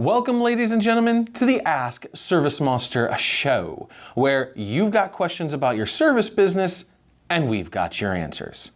Welcome, ladies and gentlemen, to the Ask ServiceMonster show, where you've got questions about your service business and we've got your answers.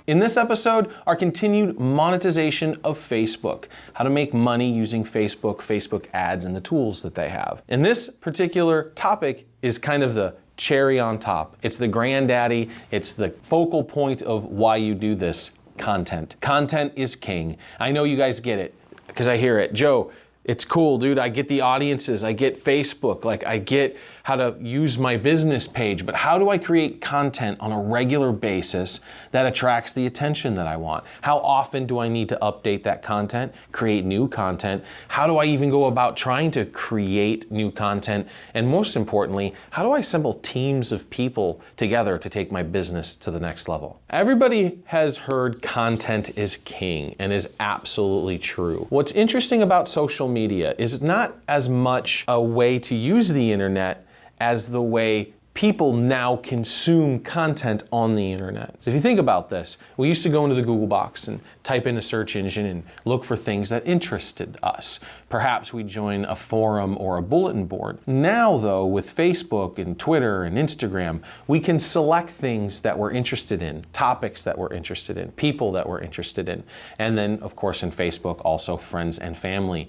In this episode, our continued monetization of Facebook, how to make money using Facebook ads, and the tools that they have. And this particular topic is kind of the cherry on top. It's the granddaddy, it's the focal point of why you do this: content. Content is king. I know you guys get it, because I hear it. Joe, it's cool, dude. I get the audiences, I get Facebook, I get how to use my business page, but how do I create content on a regular basis that attracts the attention that I want? How often do I need to update that content, create new content? How do I even go about trying to create new content? And most importantly, how do I assemble teams of people together to take my business to the next level? Everybody has heard content is king, and is absolutely true. What's interesting about social media is not as much a way to use the internet as the way people now consume content on the internet. So if you think about this, we used to go into the Google box and type in a search engine and look for things that interested us. Perhaps we'd join a forum or a bulletin board. Now though, with Facebook and Twitter and Instagram, we can select things that we're interested in, topics that we're interested in, people that we're interested in. And then of course in Facebook, also friends and family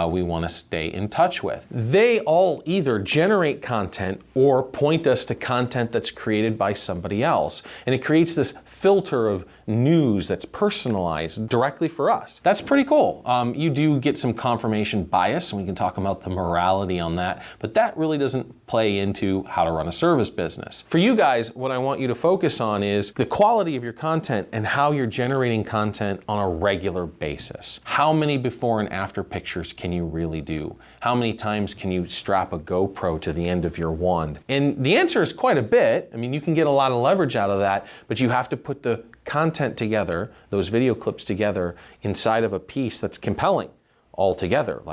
we want to stay in touch with. They all either generate content or point us to content that's created by somebody else. And it creates this filter of news that's personalized directly for us. That's pretty cool. You do get some confirmation bias, and we can talk about the morality on that, but that really doesn't play into how to run a service business. For you guys, what I want you to focus on is the quality of your content and how you're generating content on a regular basis. How many before and after pictures can you really do? How many times can you strap a GoPro to the end of your wand? And the answer is quite a bit. I mean, you can get a lot of leverage out of that, but you have to put the content together, those video clips together, inside of a piece that's compelling altogether,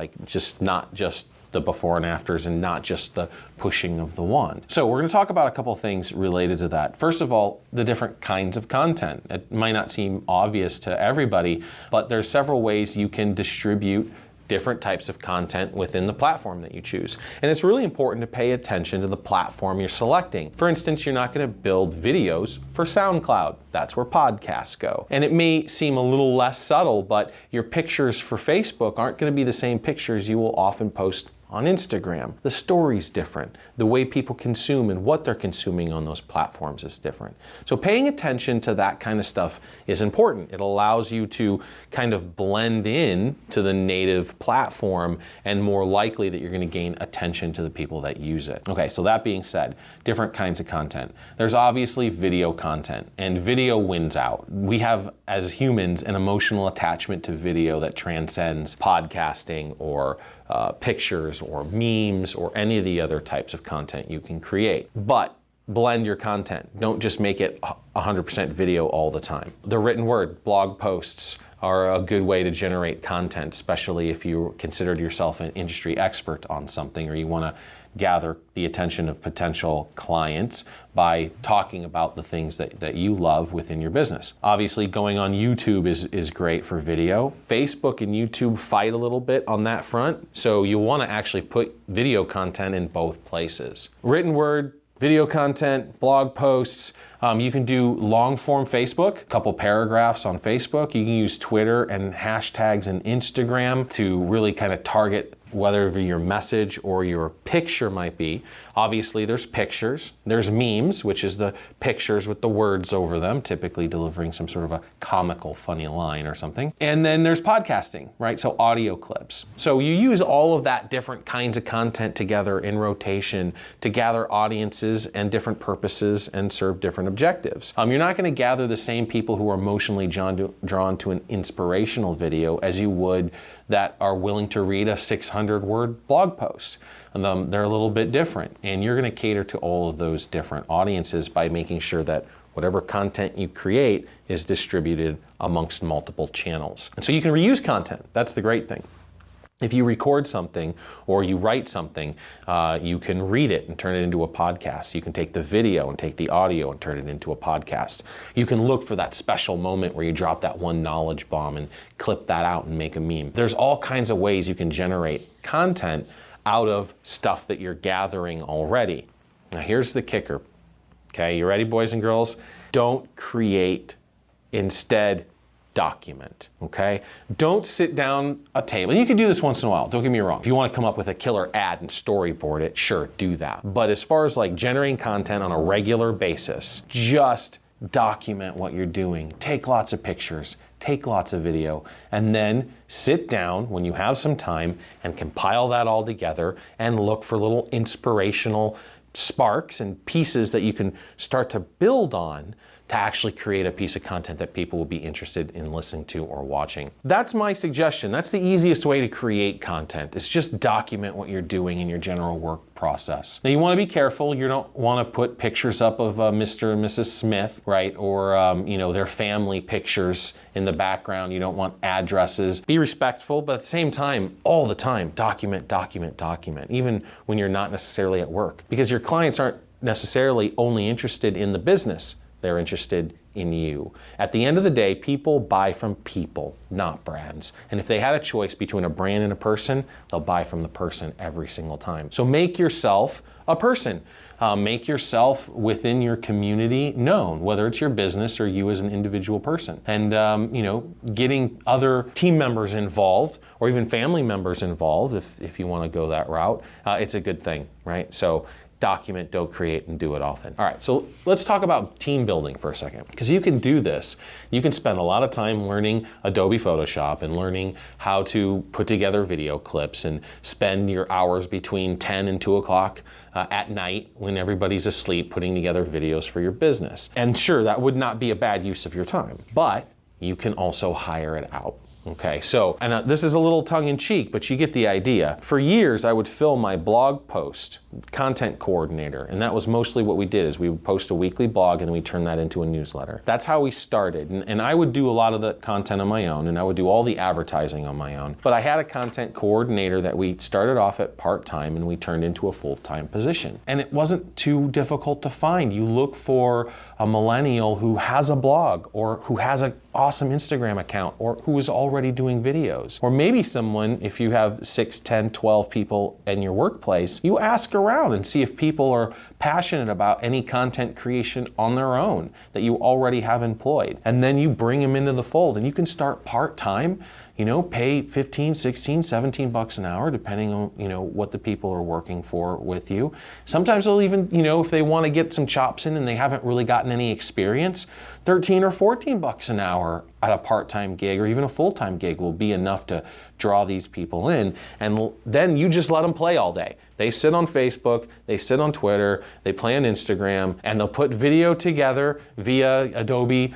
not just the before and afters and not just the pushing of the wand. So we're going to talk about a couple things related to that. First of all, the different kinds of content. It might not seem obvious to everybody, but there's several ways you can distribute different types of content within the platform that you choose. And it's really important to pay attention to the platform you're selecting. For instance, you're not going to build videos for SoundCloud. That's where podcasts go. And it may seem a little less subtle, but your pictures for Facebook aren't going to be the same pictures you will often post on Instagram. The story's different. The way people consume and what they're consuming on those platforms is different. So paying attention to that kind of stuff is important. It allows you to kind of blend in to the native platform, and more likely that you're going to gain attention to the people that use it. Okay, so that being said, different kinds of content. There's obviously video content, and video wins out. We have, as humans, an emotional attachment to video that transcends podcasting or pictures or memes or any of the other types of content you can create. But blend your content. Don't just make it 100% video all the time. The written word, blog posts, are a good way to generate content, especially if you considered yourself an industry expert on something, or you want to gather the attention of potential clients by talking about the things that you love within your business. Obviously, going on YouTube is great for video. Facebook and YouTube fight a little bit on that front, so you want to actually put video content in both places. Written word, video content, blog posts. You can do long form Facebook, a couple paragraphs on Facebook. You can use Twitter and hashtags and Instagram to really kind of target whether your message or your picture might be. Obviously, there's pictures. There's memes, which is the pictures with the words over them, typically delivering some sort of a comical, funny line or something. And then there's podcasting, right? So audio clips. So you use all of that different kinds of content together in rotation to gather audiences and different purposes and serve different objectives. You're not going to gather the same people who are emotionally drawn to an inspirational video as you would that are willing to read a 600-word blog post. They're a little bit different, and you're going to cater to all of those different audiences by making sure that whatever content you create is distributed amongst multiple channels. And so you can reuse content. That's the great thing. If you record something or you write something, you can read it and turn it into a podcast. You can take the video and take the audio and turn it into a podcast. You can look for that special moment where you drop that one knowledge bomb and clip that out and make a meme. There's all kinds of ways you can generate content out of stuff that you're gathering already. Now here's the kicker. Okay, you ready, boys and girls? Don't create, instead document, okay? Don't sit down a table. You can do this once in a while, don't get me wrong. If you want to come up with a killer ad and storyboard it, sure, do that. But as far as like generating content on a regular basis, just document what you're doing. Take lots of pictures, take lots of video, and then sit down when you have some time and compile that all together and look for little inspirational sparks and pieces that you can start to build on to actually create a piece of content that people will be interested in listening to or watching. That's my suggestion. That's the easiest way to create content. Is just document what you're doing in your general work process. Now you want to be careful. You don't want to put pictures up of Mr. and Mrs. Smith, right? Or their family pictures in the background. You don't want addresses. Be respectful, but at the same time, all the time, document, document, document, even when you're not necessarily at work. Because your clients aren't necessarily only interested in the business. They're interested in you. At the end of the day, people buy from people, not brands. And if they had a choice between a brand and a person, they'll buy from the person every single time. So make yourself a person. Make yourself within your community known, whether it's your business or you as an individual person. And getting other team members involved or even family members involved, if you want to go that route, it's a good thing, right? So document, don't create, and do it often. All right, so let's talk about team building for a second, because you can do this. You can spend a lot of time learning Adobe Photoshop and learning how to put together video clips and spend your hours between 10 and 2 o'clock at night when everybody's asleep putting together videos for your business. And sure, that would not be a bad use of your time, but you can also hire it out. Okay, so, and this is a little tongue-in-cheek, but you get the idea. For years, I would fill my blog post, content coordinator, and that was mostly what we did, is we would post a weekly blog and we turn that into a newsletter. That's how we started, and I would do a lot of the content on my own, and I would do all the advertising on my own. But I had a content coordinator that we started off at part-time and we turned into a full-time position. And it wasn't too difficult to find. You look for a millennial who has a blog or who has an awesome Instagram account or who is already doing videos. Or maybe someone, if you have 6, 10, 12 people in your workplace, you ask around and see if people are passionate about any content creation on their own that you already have employed. And then you bring them into the fold, and you can start part-time, pay 15, 16, 17 bucks an hour, depending on, what the people are working for with you. Sometimes they'll even, if they want to get some chops in and they haven't really gotten any experience, 13 or 14 bucks an hour at a part-time gig or even a full-time gig will be enough to draw these people in. And then you just let them play all day. They sit on Facebook, they sit on Twitter, they play on Instagram, and they'll put video together via Adobe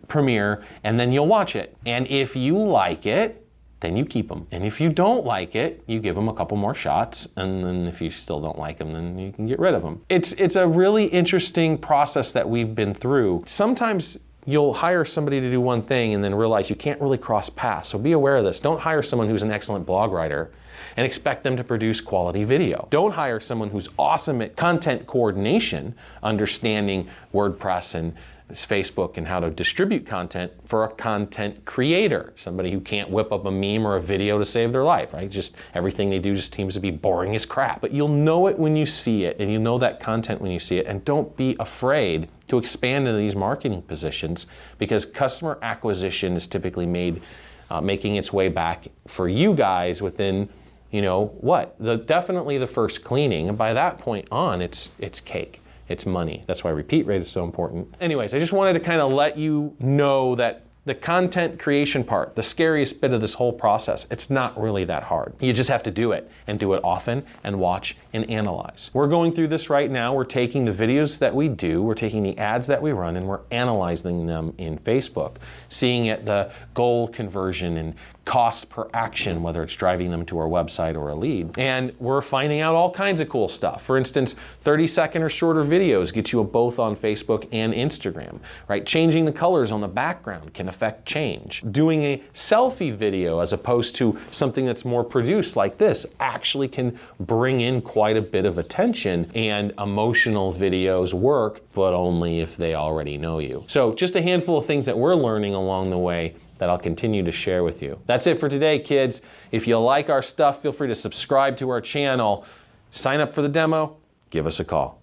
Premiere, and then you'll watch it. And if you like it, then you keep them. And if you don't like it, you give them a couple more shots, and then if you still don't like them, then you can get rid of them. It's a really interesting process that we've been through. Sometimes you'll hire somebody to do one thing and then realize you can't really cross paths. So be aware of this. Don't hire someone who's an excellent blog writer and expect them to produce quality video. Don't hire someone who's awesome at content coordination, understanding WordPress and Facebook and how to distribute content, for a content creator, somebody who can't whip up a meme or a video to save their life, right? Just everything they do just seems to be boring as crap. But you'll know it when you see it, and you know that content when you see it, and don't be afraid to expand into these marketing positions, because customer acquisition is typically making its way back for you guys within, definitely the first cleaning, and by that point on, it's cake. It's money. That's why repeat rate is so important. Anyways, I just wanted to kind of let you know that the content creation part, the scariest bit of this whole process, it's not really that hard. You just have to do it, and do it often, and watch and analyze. We're going through this right now. We're taking the videos that we do, we're taking the ads that we run, and we're analyzing them in Facebook, seeing at the goal conversion and cost per action, whether it's driving them to our website or a lead. And we're finding out all kinds of cool stuff. For instance, 30-second or shorter videos get you both on Facebook and Instagram, right? Changing the colors on the background can affect change. Doing a selfie video as opposed to something that's more produced like this actually can bring in quite a bit of attention, and emotional videos work, but only if they already know you. So just a handful of things that we're learning along the way that I'll continue to share with you. That's it for today, kids. If you like our stuff, feel free to subscribe to our channel, sign up for the demo, give us a call.